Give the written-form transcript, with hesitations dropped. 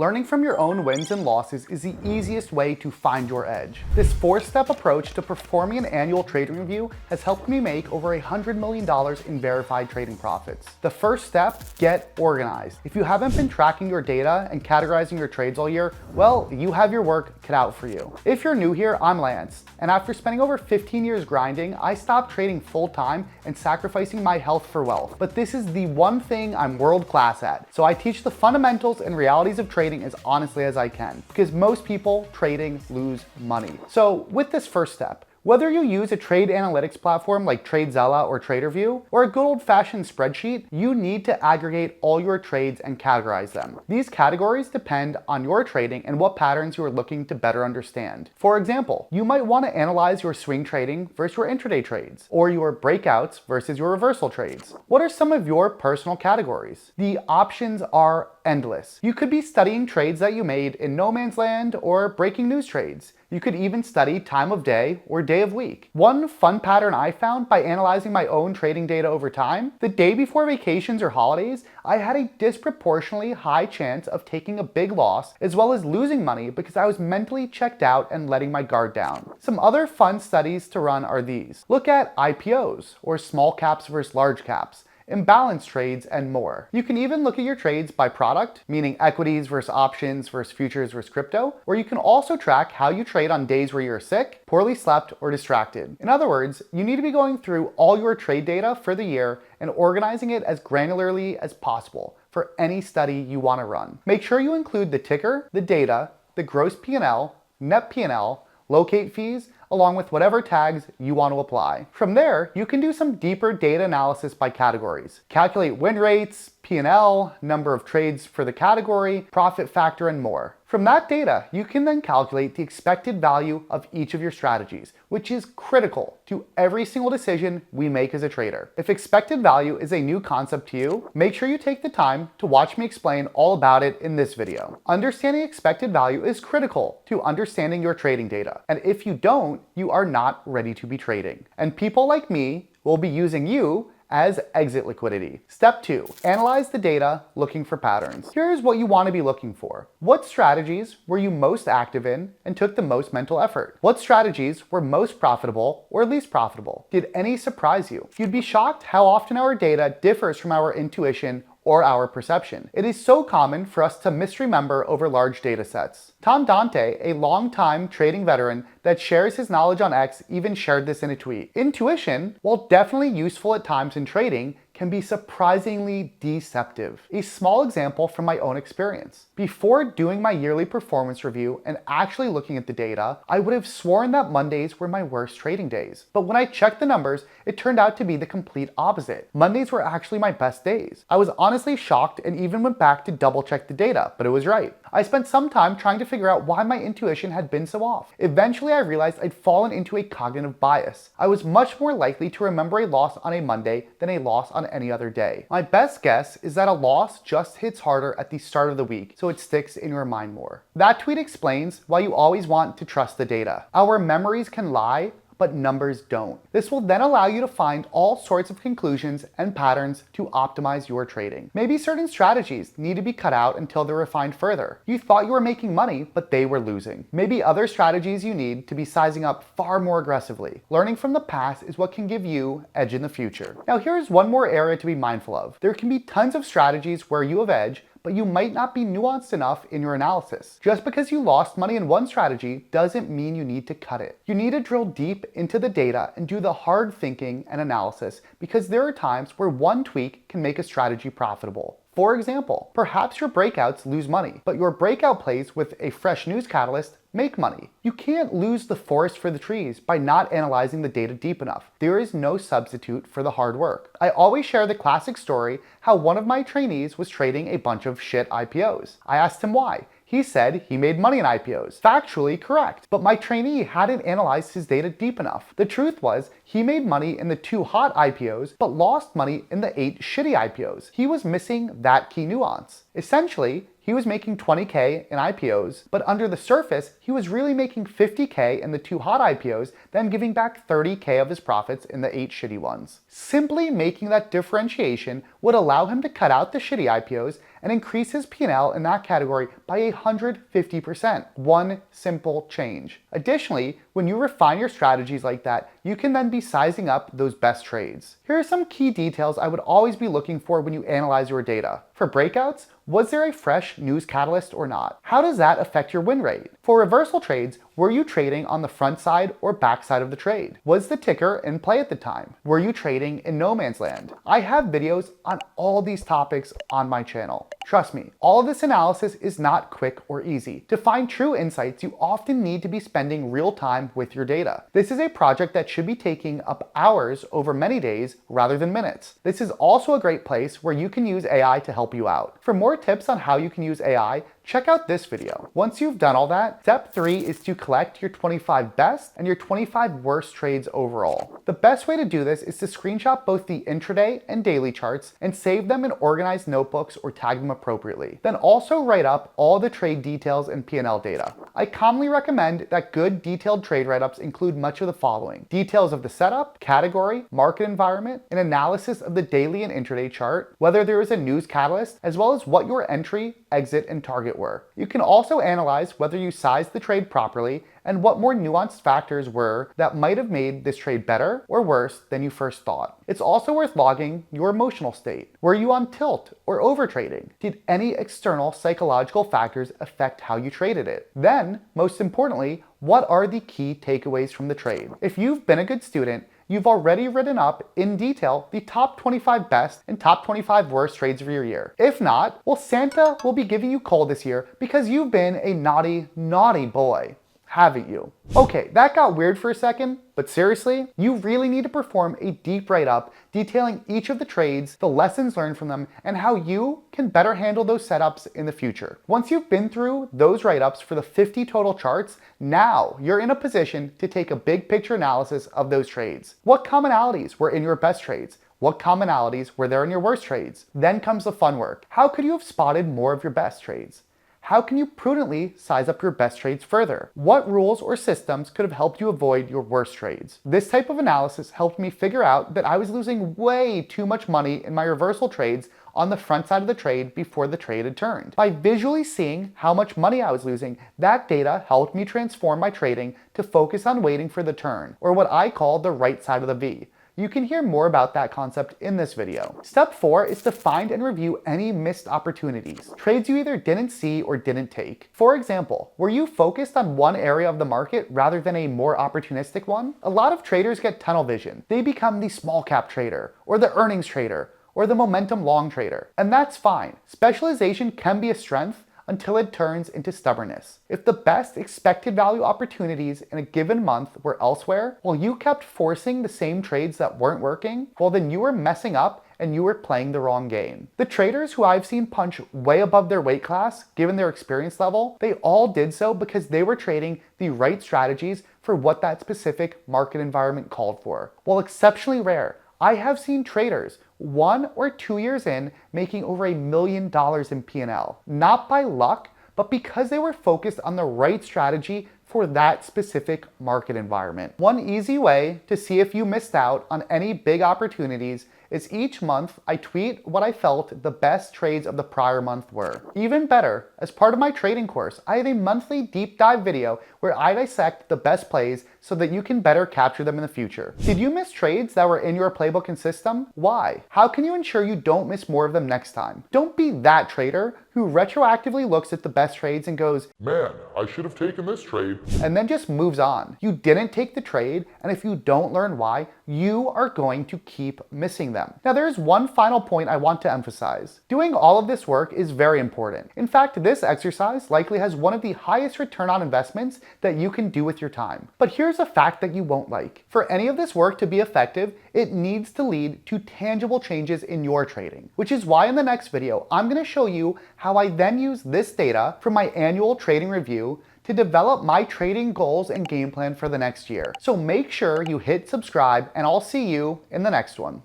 Learning from your own wins and losses is the easiest way to find your edge. This 4-step approach to performing an annual trading review has helped me make over $100 million in verified trading profits. The first step, get organized. If you haven't been tracking your data and categorizing your trades all year, well, you have your work cut out for you. If you're new here, I'm Lance, and after spending over 15 years grinding, I stopped trading full-time and sacrificing my health for wealth. But this is the one thing I'm world-class at, so I teach the fundamentals and realities of trading as honestly as I can, because most people trading lose money. So with this first step, whether you use a trade analytics platform like TradeZella or TraderView, or a good old-fashioned spreadsheet, you need to aggregate all your trades and categorize them. These categories depend on your trading and what patterns you are looking to better understand. For example, you might want to analyze your swing trading versus your intraday trades, or your breakouts versus your reversal trades. What are some of your personal categories? The options are endless. You could be studying trades that you made in no man's land or breaking news trades. You could even study time of day or day of week. One fun pattern I found by analyzing my own trading data over time, the day before vacations or holidays, I had a disproportionately high chance of taking a big loss as well as losing money because I was mentally checked out and letting my guard down. Some other fun studies to run are these. Look at IPOs, or small caps versus large caps, imbalance trades, and more. You can even look at your trades by product, meaning equities versus options versus futures versus crypto, or you can also track how you trade on days where you're sick, poorly slept, or distracted. In other words, you need to be going through all your trade data for the year and organizing it as granularly as possible for any study you want to run. Make sure you include the ticker, the data, the gross P&L, net P&L, locate fees, along with whatever tags you want to apply. From there, you can do some deeper data analysis by categories. Calculate win rates, P&L, number of trades for the category, profit factor, and more. From that data, you can then calculate the expected value of each of your strategies, which is critical to every single decision we make as a trader. If expected value is a new concept to you, make sure you take the time to watch me explain all about it in this video. Understanding expected value is critical to understanding your trading data, and if you don't, you are not ready to be trading. And people like me will be using you as exit liquidity. Step 2, analyze the data looking for patterns. Here's what you want to be looking for. What strategies were you most active in and took the most mental effort? What strategies were most profitable or least profitable? Did any surprise you? You'd be shocked how often our data differs from our intuition or our perception. It is so common for us to misremember over large data sets. Tom Dante, a longtime trading veteran that shares his knowledge on X, even shared this in a tweet. Intuition, while definitely useful at times in trading, can be surprisingly deceptive. A small example from my own experience. Before doing my yearly performance review and actually looking at the data, I would have sworn that Mondays were my worst trading days. But when I checked the numbers, it turned out to be the complete opposite. Mondays were actually my best days. I was honestly shocked and even went back to double check the data, but it was right. I spent some time trying to figure out why my intuition had been so off. Eventually, I realized I'd fallen into a cognitive bias. I was much more likely to remember a loss on a Monday than a loss on any other day. My best guess is that a loss just hits harder at the start of the week, so it sticks in your mind more. That tweet explains why you always want to trust the data. Our memories can lie, but numbers don't. This will then allow you to find all sorts of conclusions and patterns to optimize your trading. Maybe certain strategies need to be cut out until they're refined further. You thought you were making money, but they were losing. Maybe other strategies you need to be sizing up far more aggressively. Learning from the past is what can give you edge in the future. Now here's one more area to be mindful of. There can be tons of strategies where you have edge, but you might not be nuanced enough in your analysis. Just because you lost money in one strategy doesn't mean you need to cut it. You need to drill deep into the data and do the hard thinking and analysis, because there are times where one tweak can make a strategy profitable. For example, perhaps your breakouts lose money, but your breakout plays with a fresh news catalyst make money. You can't lose the forest for the trees by not analyzing the data deep enough. There is no substitute for the hard work. I always share the classic story how one of my trainees was trading a bunch of shit IPOs. I asked him why. He said he made money in IPOs. Factually correct, but my trainee hadn't analyzed his data deep enough. The truth was, he made money in the 2 hot IPOs, but lost money in the 8 shitty IPOs. He was missing that key nuance. Essentially, he was making 20K in IPOs, but under the surface, he was really making 50K in the 2 hot IPOs, then giving back 30K of his profits in the 8 shitty ones. Simply making that differentiation would allow him to cut out the shitty IPOs and increase his P&L in that category by 150%. One simple change. Additionally, when you refine your strategies like that, you can then be sizing up those best trades. Here are some key details I would always be looking for when you analyze your data. For breakouts, was there a fresh news catalyst or not? How does that affect your win rate? For reversal trades, were you trading on the front side or back side of the trade? Was the ticker in play at the time? Were you trading in no man's land? I have videos on all these topics on my channel. Trust me, all of this analysis is not quick or easy. To find true insights, you often need to be spending real time with your data. This is a project that should be taking up hours over many days rather than minutes. This is also a great place where you can use AI to help you out. For more tips on how you can use AI, check out this video. Once you've done all that, step 3 is to collect your 25 best and your 25 worst trades overall. The best way to do this is to screenshot both the intraday and daily charts and save them in organized notebooks or tag them appropriately. Then also write up all the trade details and P&L data. I commonly recommend that good detailed trade write-ups include much of the following: details of the setup, category, market environment, an analysis of the daily and intraday chart, whether there is a news catalyst, as well as what your entry, exit, and target were. You can also analyze whether you sized the trade properly and what more nuanced factors were that might have made this trade better or worse than you first thought. It's also worth logging your emotional state. Were you on tilt or over trading? Did any external psychological factors affect how you traded it? Then, most importantly, what are the key takeaways from the trade? If you've been a good student, you've already written up in detail the top 25 best and top 25 worst trades of your year. If not, well, Santa will be giving you coal this year because you've been a naughty, naughty boy, haven't you? Okay, that got weird for a second, but seriously, you really need to perform a deep write-up detailing each of the trades, the lessons learned from them, and how you can better handle those setups in the future. Once you've been through those write-ups for the 50 total charts, now you're in a position to take a big picture analysis of those trades. What commonalities were in your best trades? What commonalities were there in your worst trades? Then comes the fun work. How could you have spotted more of your best trades? How can you prudently size up your best trades further? What rules or systems could have helped you avoid your worst trades? This type of analysis helped me figure out that I was losing way too much money in my reversal trades on the front side of the trade before the trade had turned. By visually seeing how much money I was losing, that data helped me transform my trading to focus on waiting for the turn, or what I call the right side of the V. You can hear more about that concept in this video. Step 4 is to find and review any missed opportunities, trades you either didn't see or didn't take. For example, were you focused on one area of the market rather than a more opportunistic one? A lot of traders get tunnel vision. They become the small cap trader, or the earnings trader, or the momentum long trader. And that's fine. Specialization can be a strength until it turns into stubbornness. If the best expected value opportunities in a given month were elsewhere, while you kept forcing the same trades that weren't working, well, then you were messing up and you were playing the wrong game. The traders who I've seen punch way above their weight class, given their experience level, they all did so because they were trading the right strategies for what that specific market environment called for. While exceptionally rare, I have seen traders 1 or 2 years in making over $1 million in P&L, not by luck, but because they were focused on the right strategy for that specific market environment. One easy way to see if you missed out on any big opportunities is each month I tweet what I felt the best trades of the prior month were. Even better, as part of my trading course, I have a monthly deep dive video where I dissect the best plays so that you can better capture them in the future. Did you miss trades that were in your playbook and system? Why? How can you ensure you don't miss more of them next time? Don't be that trader who retroactively looks at the best trades and goes, "Man, I should have taken this trade," and then just moves on. You didn't take the trade, and if you don't learn why, you are going to keep missing them. Now, there's one final point I want to emphasize. Doing all of this work is very important. In fact, this exercise likely has one of the highest return on investments that you can do with your time. But here's a fact that you won't like. For any of this work to be effective, it needs to lead to tangible changes in your trading, which is why in the next video, I'm going to show you how I then use this data from my annual trading review to develop my trading goals and game plan for the next year. So make sure you hit subscribe, and I'll see you in the next one.